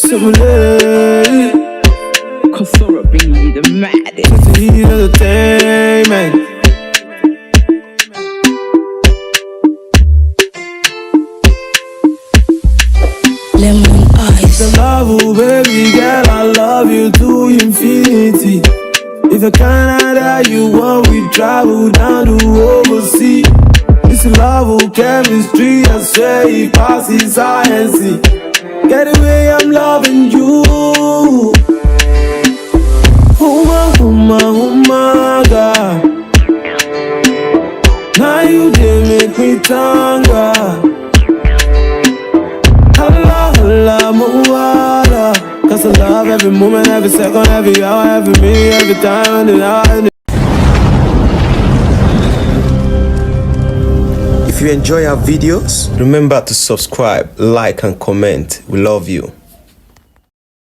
simulate. Kosora bring you the maddest. CityHitz Entertainment. Lemon eyes. The love, oh baby girl, I love you to infinity. If I Canada you want, we travel down to overseas. This love, oh chemistry, I swear it passes science. Get away, I'm loving you. Oh my God. Now you did make me tanga. Hala, muwala. Cause I love every moment, every second, every hour, every minute, every time and hour. If you enjoy our videos, remember to subscribe, like and comment. We love you.